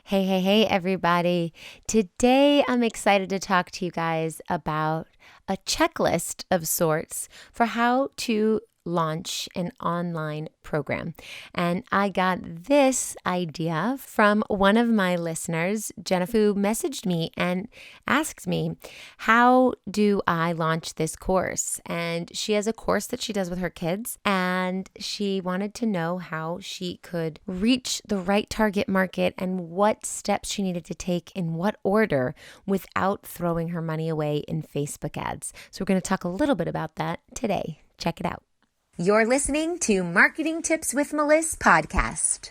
Hey, everybody. Today, I'm excited to talk to you guys about a checklist of sorts for how to launch an online program. And I got this idea from one of my listeners, Jennifer, who messaged me and asked me, how do I launch this course? And she has a course that she does with her kids, and she wanted to know how she could reach the right target market and what steps she needed to take in what order without throwing her money away in Facebook ads. So we're going to talk a little bit about that today. Check it out. You're listening to Marketing Tips with Meliss podcast.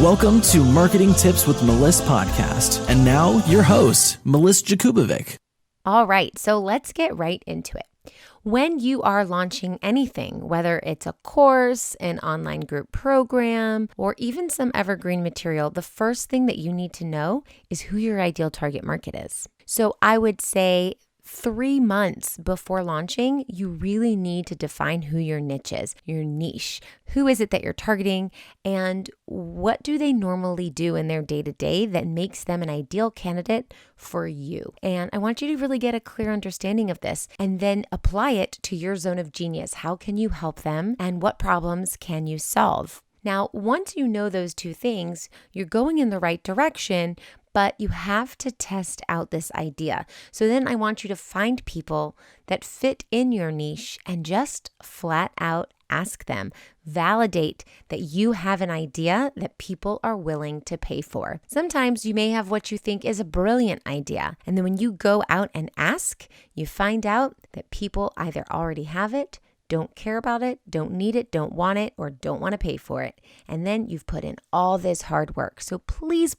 Welcome to Marketing Tips with Meliss podcast. And now your host, Meliss Jakubovic. All right, so let's get right into it. When you are launching anything, whether it's a course, an online group program, or even some evergreen material, the first thing that you need to know is who your ideal target market is. So I would say 3 months before launching, you really need to define who your niche is, your niche. Who is it that you're targeting, and what do they normally do in their day-to-day that makes them an ideal candidate for you? And I want you to really get a clear understanding of this and then apply it to your zone of genius. How can you help them, and what problems can you solve? Now, once you know those two things, you're going in the right direction, but you have to test out this idea. So then I want you to find people that fit in your niche and just flat out ask them, validate that you have an idea that people are willing to pay for. Sometimes you may have what you think is a brilliant idea. And then when you go out and ask, you find out that people either already have it, don't care about it, don't need it, don't want it, or don't want to pay for it. And then you've put in all this hard work. So please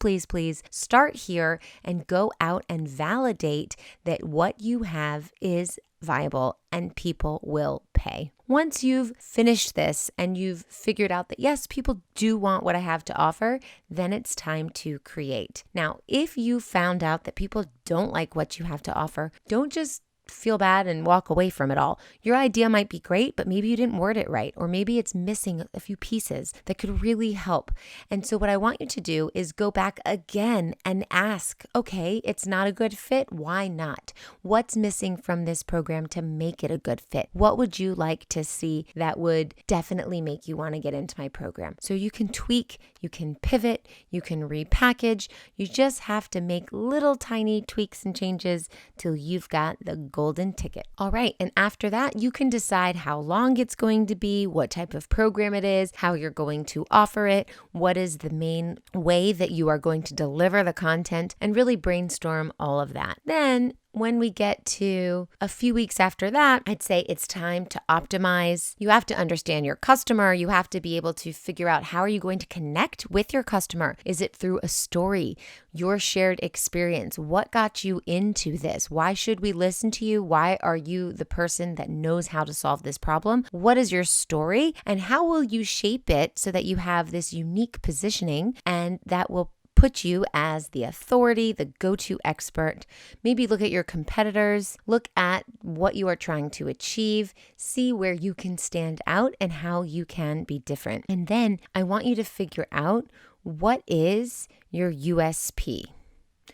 start here and go out and validate that what you have is viable and people will pay. Once you've finished this and you've figured out that yes, people do want what I have to offer, then it's time to create. Now, if you found out that people don't like what you have to offer, don't just feel bad and walk away from it all. Your idea might be great, but maybe you didn't word it right, or maybe it's missing a few pieces that could really help. And so what I want you to do is go back again and ask, okay, it's not a good fit. Why not? What's missing from this program to make it a good fit? What would you like to see that would definitely make you want to get into my program? So you can tweak, you can pivot, you can repackage. You just have to make little tiny tweaks and changes till you've got the golden ticket. All right. And after that, you can decide how long it's going to be, what type of program it is, how you're going to offer it, what is the main way that you are going to deliver the content, and really brainstorm all of that. Then when we get to a few weeks after that, I'd say it's time to optimize. You have to understand your customer. You have to be able to figure out how are you going to connect with your customer? Is it through a story, your shared experience? What got you into this? Why should we listen to you? Why are you the person that knows how to solve this problem? What is your story? And how will you shape it so that you have this unique positioning and that will put you as the authority, the go-to expert? Maybe look at your competitors, look at what you are trying to achieve, see where you can stand out and how you can be different. And then I want you to figure out what is your USP,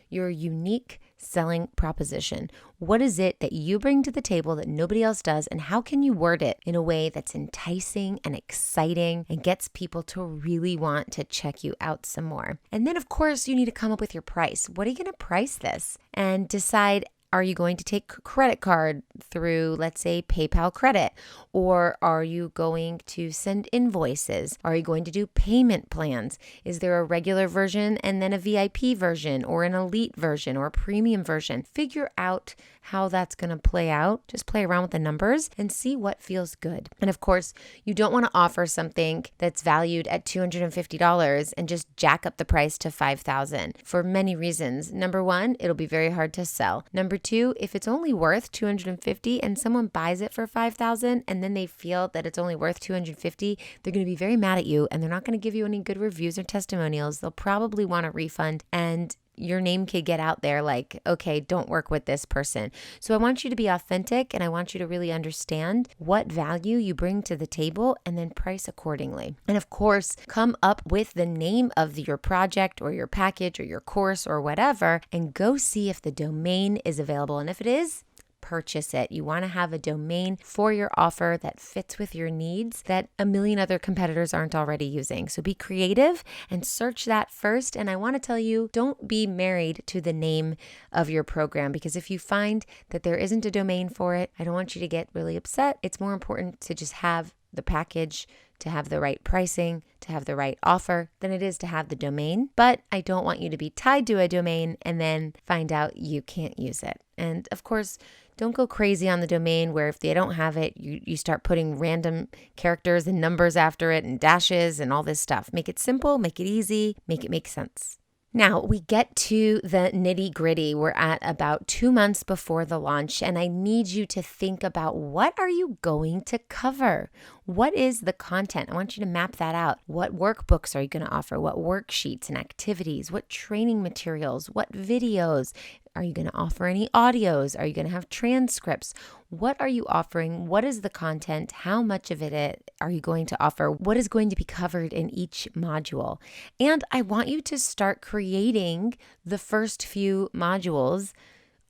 your unique selling proposition. What is it that you bring to the table that nobody else does, and how can you word it in a way that's enticing and exciting and gets people to really want to check you out some more? And then, of course, you need to come up with your price. What are you going to price this? And decide, are you going to take credit card through, let's say, PayPal credit? Or are you going to send invoices? Are you going to do payment plans? Is there a regular version and then a VIP version, or an elite version, or a premium version? Figure out how that's going to play out. Just play around with the numbers and see what feels good. And of course, you don't want to offer something that's valued at $250 and just jack up the price to $5,000 for many reasons. Number one, it'll be very hard to sell. Number two, if it's only worth $250 and someone buys it for $5,000 and then they feel that it's only worth $250, they're going to be very mad at you and they're not going to give you any good reviews or testimonials. They'll probably want a refund, and your name could get out there like, okay, don't work with this person. So I want you to be authentic, and I want you to really understand what value you bring to the table and then price accordingly. And of course, come up with the name of your project or your package or your course or whatever, and go see if the domain is available. And if it is, purchase it. You want to have a domain for your offer that fits with your needs that a million other competitors aren't already using. So be creative and search that first. And I want to tell you, don't be married to the name of your program, because if you find that there isn't a domain for it, I don't want you to get really upset. It's more important to just have the package, to have the right pricing, to have the right offer than it is to have the domain. But I don't want you to be tied to a domain and then find out you can't use it. And of course, don't go crazy on the domain where if they don't have it, you start putting random characters and numbers after it and dashes and all this stuff. Make it simple, make it easy, make it make sense. Now we get to the nitty gritty. We're at about 2 months before the launch, and I need you to think about, what are you going to cover? What is the content? I want you to map that out. What workbooks are you going to offer? What worksheets and activities? What training materials? What videos? Are you going to offer any audios? Are you going to have transcripts? What are you offering? What is the content? How much of it are you going to offer? What is going to be covered in each module? And I want you to start creating the first few modules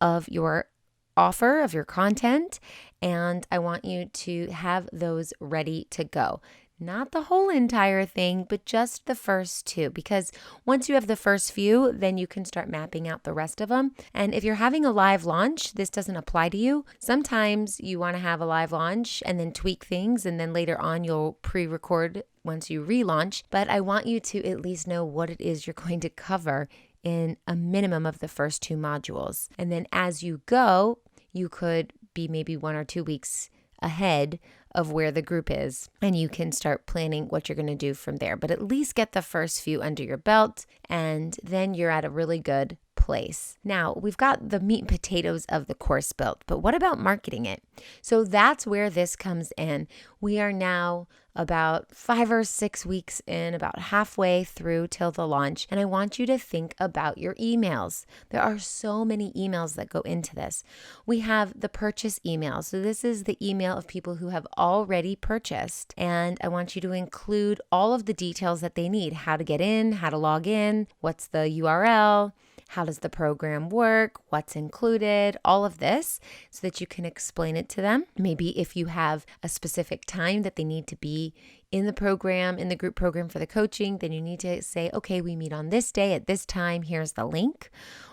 of your offer, of your content, and I want you to have those ready to go. Not the whole entire thing, but just the first two, because once you have the first few, then you can start mapping out the rest of them. And if you're having a live launch, this doesn't apply to you. Sometimes you want to have a live launch and then tweak things, and then later on you'll pre-record once you relaunch. But I want you to at least know what it is you're going to cover in a minimum of the first two modules. And then as you go, you could be maybe 1 or 2 weeks ahead of where the group is, and you can start planning what you're going to do from there. But at least get the first few under your belt, and then you're at a really good place. Now, we've got the meat and potatoes of the course built, but what about marketing it? So that's where this comes in. We are now about 5 or 6 weeks in, about halfway through till the launch, and I want you to think about your emails. There are so many emails that go into this. We have the purchase email. So this is the email of people who have already purchased, and I want you to include all of the details that they need: how to get in, how to log in, what's the URL, how does the program work, what's included, all of this, so that you can explain it to them. Maybe if you have a specific time that they need to be in the program, in the group program for the coaching, then you need to say, okay, we meet on this day at this time, here's the link.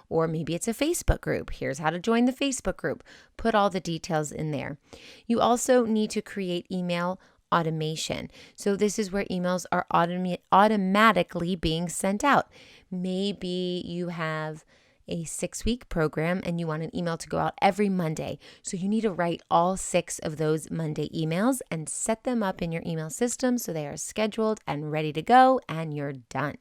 Or maybe it's a Facebook group. Here's how to join the Facebook group. Put all the details in there. You also need to create email automation. So this is where emails are automatically being sent out. Maybe you have a 6-week program and you want an email to go out every Monday. So you need to write all 6 of those Monday emails and set them up in your email system so they are scheduled and ready to go, and you're done.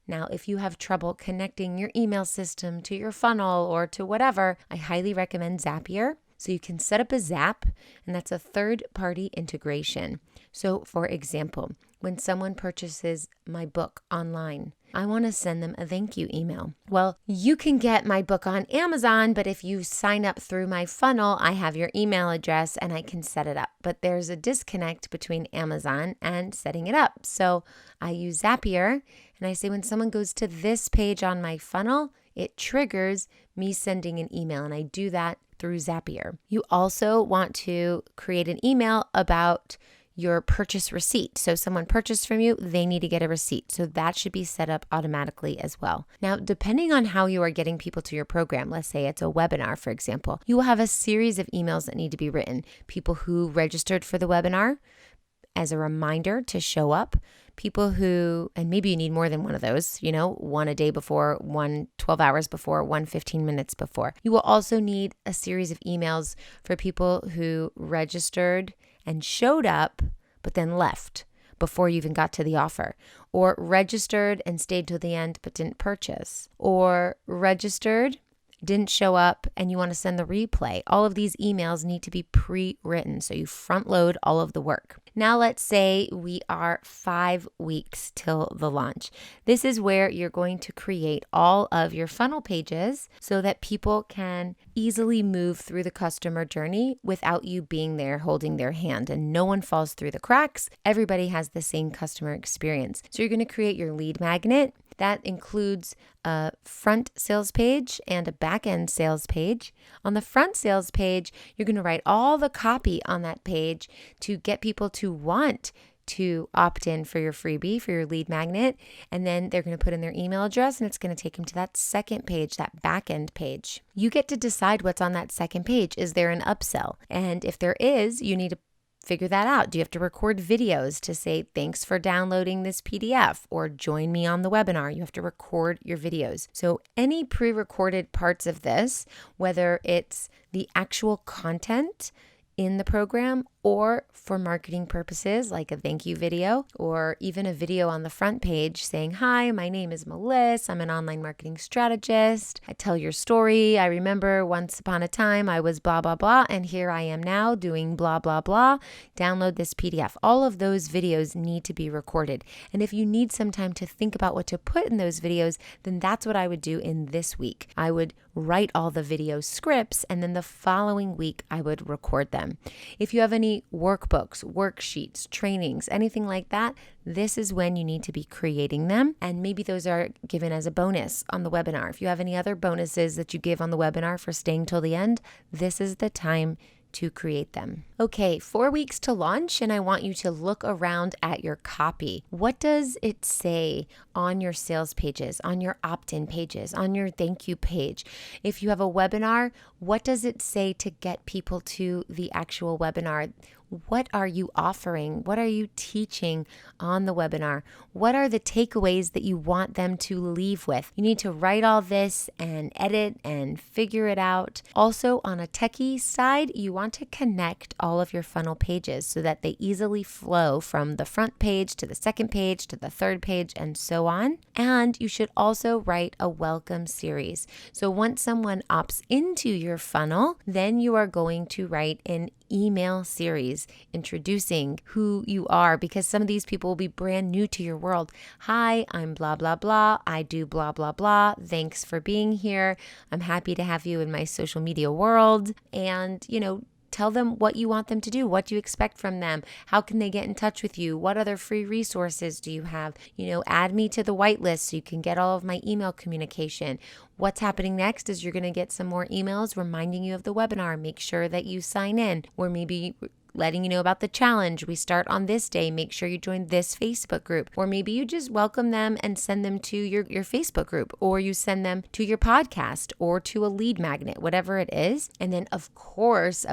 Now, if you have trouble connecting your email system to your funnel or to whatever, I highly recommend Zapier. So you can set up a Zap, and that's a third-party integration. So for example, when someone purchases my book online, I want to send them a thank you email. Well, you can get my book on Amazon, but if you sign up through my funnel, I have your email address and I can set it up. But there's a disconnect between Amazon and setting it up. So I use Zapier, and I say when someone goes to this page on my funnel, it triggers me sending an email, and I do that through Zapier. You also want to create an email about your purchase receipt. So someone purchased from you, they need to get a receipt. So that should be set up automatically as well. Now, depending on how you are getting people to your program, let's say it's a webinar, for example, you will have a series of emails that need to be written. People who registered for the webinar as a reminder to show up. People who, and maybe you need more than one of those, one a day before, one 12 hours before, one 15 minutes before. You will also need a series of emails for people who registered and showed up, but then left before you even got to the offer, or registered and stayed till the end, but didn't purchase, or registered, didn't show up, and you want to send the replay. All of these emails need to be pre-written, so you front load all of the work. Now let's say we are 5 weeks till the launch. This is where you're going to create all of your funnel pages so that people can easily move through the customer journey without you being there holding their hand, and no one falls through the cracks. Everybody has the same customer experience. So you're going to create your lead magnet. That includes a front sales page and a back end sales page. On the front sales page, you're going to write all the copy on that page to get people to want to opt in for your freebie, for your lead magnet. And then they're going to put in their email address and it's going to take them to that second page, that back end page. You get to decide what's on that second page. Is there an upsell? And if there is, you need to figure that out. Do you have to record videos to say, thanks for downloading this PDF or join me on the webinar? You have to record your videos. So any pre-recorded parts of this, whether it's the actual content in the program or for marketing purposes like a thank you video or even a video on the front page saying, hi, my name is Meliss. I'm an online marketing strategist. I tell your story. I remember once upon a time I was blah, blah, blah, and here I am now doing blah, blah, blah. Download this PDF. All of those videos need to be recorded. And if you need some time to think about what to put in those videos, then that's what I would do in this week. I would write all the video scripts and then the following week I would record them. If you have any workbooks, worksheets, trainings, anything like that, this is when you need to be creating them. And maybe those are given as a bonus on the webinar. If you have any other bonuses that you give on the webinar for staying till the end, this is the time to create them. Okay, 4 weeks to launch, and I want you to look around at your copy. What does it say on your sales pages, on your opt-in pages, on your thank you page? If you have a webinar, what does it say to get people to the actual webinar? What are you offering? What are you teaching on the webinar? What are the takeaways that you want them to leave with? You need to write all this and edit and figure it out. Also, on a techie side, you want to connect all of your funnel pages so that they easily flow from the front page to the second page to the third page and so on. And you should also write a welcome series. So once someone opts into your funnel, then you are going to write an email series introducing who you are, because some of these people will be brand new to your world. Hi, I'm blah, blah, blah. I do blah, blah, blah. Thanks for being here. I'm happy to have you in my social media world. And, tell them what you want them to do. What do you expect from them? How can they get in touch with you? What other free resources do you have? Add me to the whitelist so you can get all of my email communication. What's happening next is you're going to get some more emails reminding you of the webinar. Make sure that you sign in, or maybe letting you know about the challenge. We start on this day. Make sure you join this Facebook group. Or maybe you just welcome them and send them to your Facebook group, or you send them to your podcast or to a lead magnet, whatever it is. And then of course,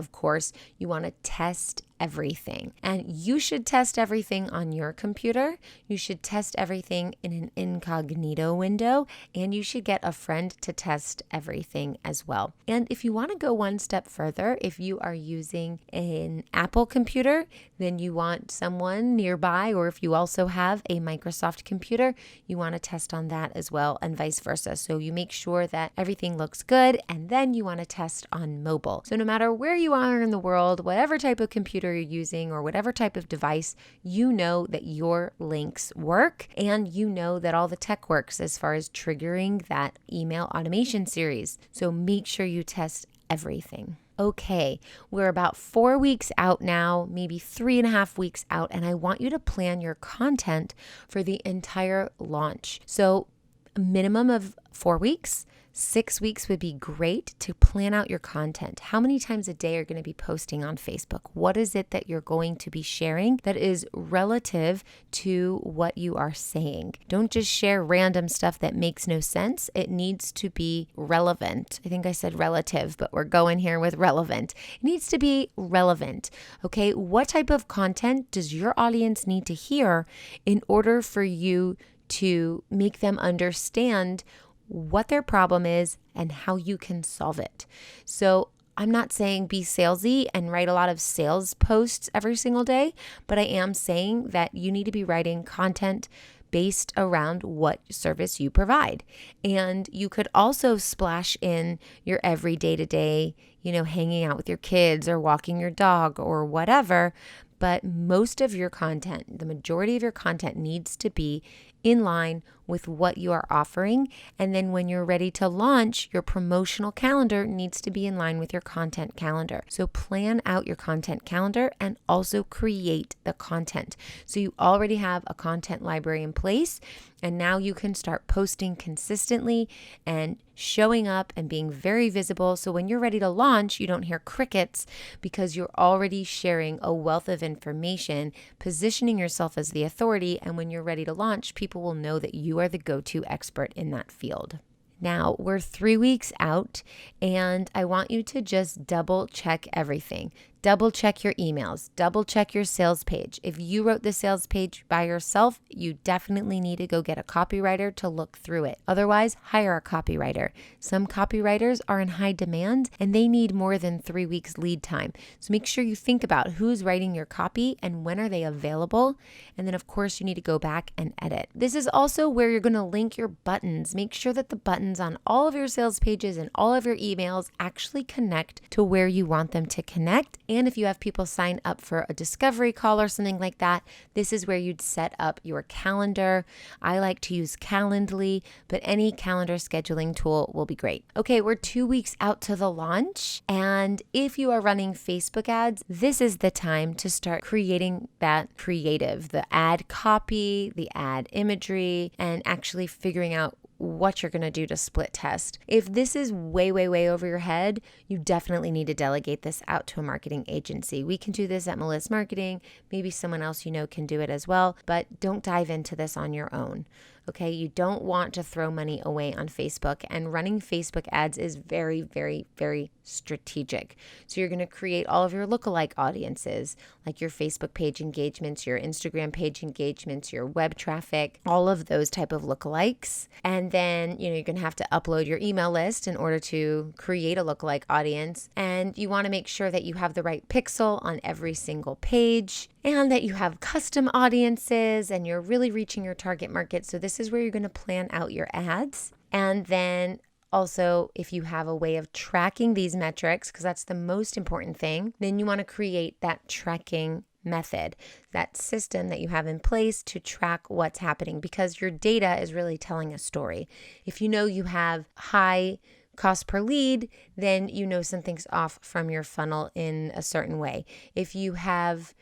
you want to test everything. And you should test everything on your computer. You should test everything in an incognito window, and you should get a friend to test everything as well. And if you want to go one step further, if you are using an Apple computer, then you want someone nearby, or if you also have a Microsoft computer, you want to test on that as well, and vice versa. So you make sure that everything looks good, and then you want to test on mobile. So no matter where you are in the world, whatever type of computer you're using or whatever type of device, you know that your links work, and you know that all the tech works as far as triggering that email automation series. So make sure you test everything. Okay, we're about 4 weeks out now, maybe 3.5 weeks out, and I want you to plan your content for the entire launch. So a minimum of 4 weeks. 6 weeks would be great to plan out your content. How many times a day are you going to be posting on Facebook? What is it that you're going to be sharing that is relative to what you are saying? Don't just share random stuff that makes no sense. It needs to be relevant. I think I said relative, but we're going here with relevant. It needs to be relevant. Okay, what type of content does your audience need to hear in order for you to make them understand what their problem is and how you can solve it? So I'm not saying be salesy and write a lot of sales posts every single day, but I am saying that you need to be writing content based around what service you provide. And you could also splash in your every day-to-day, hanging out with your kids or walking your dog or whatever. but most of your content, the majority of your content needs to be in line with what you are offering. And then when you're ready to launch, your promotional calendar needs to be in line with your content calendar. So plan out your content calendar and also create the content. So you already have a content library in place, and now you can start posting consistently and showing up and being very visible. So when you're ready to launch, you don't hear crickets because you're already sharing a wealth of information, positioning yourself as the authority. And when you're ready to launch, people will know that you are the go-to expert in that field. Now, we're 3 weeks out, and I want you to just double check everything. Double check your emails, double check your sales page. If you wrote the sales page by yourself, you definitely need to go get a copywriter to look through it. Otherwise, hire a copywriter. Some copywriters are in high demand and they need more than 3 weeks lead time. So make sure you think about who's writing your copy and when are they available. And then of course you need to go back and edit. This is also where you're going to link your buttons. Make sure that the buttons on all of your sales pages and all of your emails actually connect to where you want them to connect. And if you have people sign up for a discovery call or something like that, this is where you'd set up your calendar. I like to use Calendly, but any calendar scheduling tool will be great. Okay, we're 2 weeks out to the launch. And if you are running Facebook ads, this is the time to start creating that creative, the ad copy, the ad imagery, and actually figuring out what you're going to do to split test. If this is way, way, way over your head, you definitely need to delegate this out to a marketing agency. We can do this at Meliss Marketing. Maybe someone else you know can do it as well, but don't dive into this on your own. Okay, you don't want to throw money away on Facebook, and running Facebook ads is very, very, very strategic. So you're going to create all of your lookalike audiences, like your Facebook page engagements, your Instagram page engagements, your web traffic, all of those type of lookalikes. And then, you're going to have to upload your email list in order to create a lookalike audience. And you want to make sure that you have the right pixel on every single page, and that you have custom audiences and you're really reaching your target market. So this is where you're going to plan out your ads. And then also, if you have a way of tracking these metrics, because that's the most important thing, then you want to create that tracking method, that system that you have in place to track what's happening, because your data is really telling a story. If you know you have high cost per lead, then you know something's off from your funnel in a certain way. If you have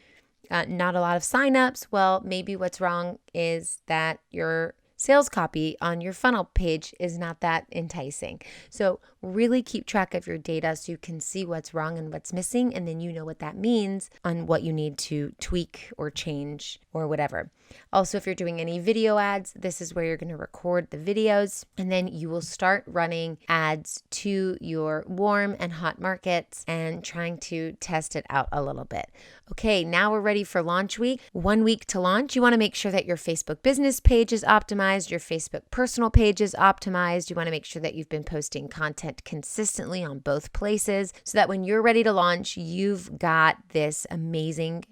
not a lot of signups, well, maybe what's wrong is that your sales copy on your funnel page is not that enticing. So really keep track of your data so you can see what's wrong and what's missing, and then you know what that means on what you need to tweak or change or whatever. Also, if you're doing any video ads, this is where you're going to record the videos, and then you will start running ads to your warm and hot markets and trying to test it out a little bit. Okay, now we're ready for launch week. 1 week to launch. You want to make sure that your Facebook business page is optimized, your Facebook personal page is optimized. You want to make sure that you've been posting content consistently on both places so that when you're ready to launch, you've got this amazing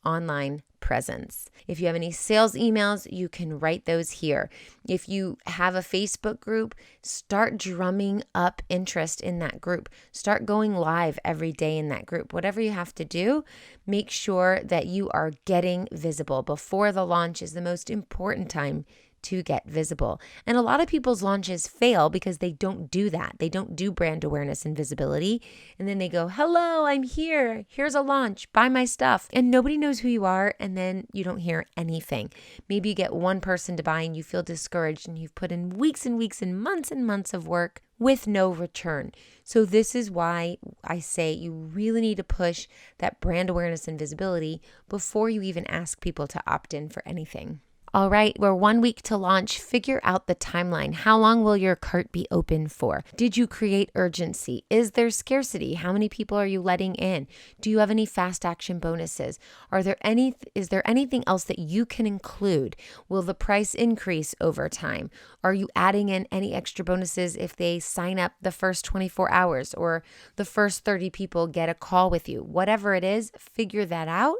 online presence. If you have any sales emails, you can write those here. If you have a Facebook group, start drumming up interest in that group. Start going live every day in that group. Whatever you have to do, make sure that you are getting visible. Before the launch is the most important time to get visible. And a lot of people's launches fail because they don't do that. They don't do brand awareness and visibility. And then they go, hello, I'm here. Here's a launch. Buy my stuff. And nobody knows who you are. And then you don't hear anything. Maybe you get one person to buy and you feel discouraged and you've put in weeks and weeks and months of work with no return. So this is why I say you really need to push that brand awareness and visibility before you even ask people to opt in for anything. All right, we're 1 week to launch. Figure out the timeline. How long will your cart be open for? Did you create urgency? Is there scarcity? How many people are you letting in? Do you have any fast action bonuses? Is there anything else that you can include? Will the price increase over time? Are you adding in any extra bonuses if they sign up the first 24 hours or the first 30 people get a call with you? Whatever it is, figure that out.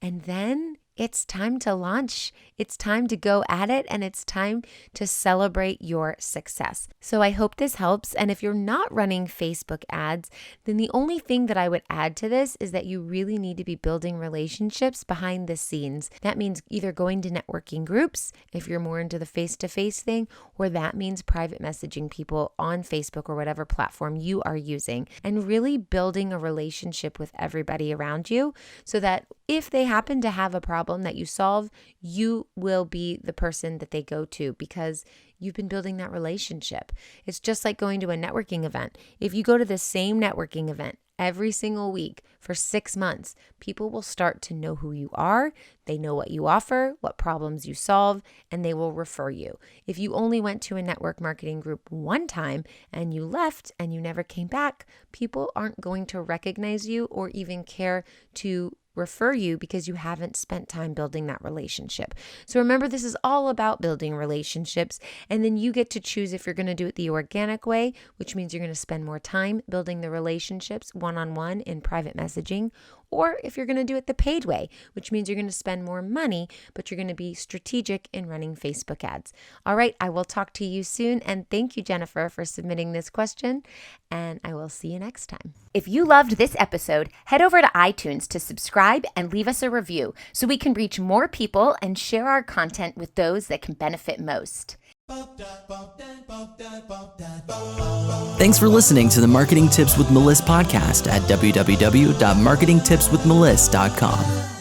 And then it's time to launch. It's time to go at it, and it's time to celebrate your success. So I hope this helps. And if you're not running Facebook ads, then the only thing that I would add to this is that you really need to be building relationships behind the scenes. That means either going to networking groups if you're more into the face-to-face thing, or that means private messaging people on Facebook or whatever platform you are using, and really building a relationship with everybody around you so that if they happen to have a problem that you solve, you will be the person that they go to because you've been building that relationship. It's just like going to a networking event. If you go to the same networking event every single week for 6 months, people will start to know who you are. They know what you offer, what problems you solve, and they will refer you. If you only went to a network marketing group one time and you left and you never came back, people aren't going to recognize you or even care to refer you because you haven't spent time building that relationship. So remember, this is all about building relationships, and then you get to choose if you're going to do it the organic way, which means you're going to spend more time building the relationships one-on-one in private messaging, or if you're going to do it the paid way, which means you're going to spend more money, but you're going to be strategic in running Facebook ads. All right, I will talk to you soon, and thank you, Jennifer, for submitting this question, and I will see you next time. If you loved this episode, head over to iTunes to subscribe and leave us a review so we can reach more people and share our content with those that can benefit most. Thanks for listening to the Marketing Tips with Meliss podcast at www.marketingtipswithmeliss.com.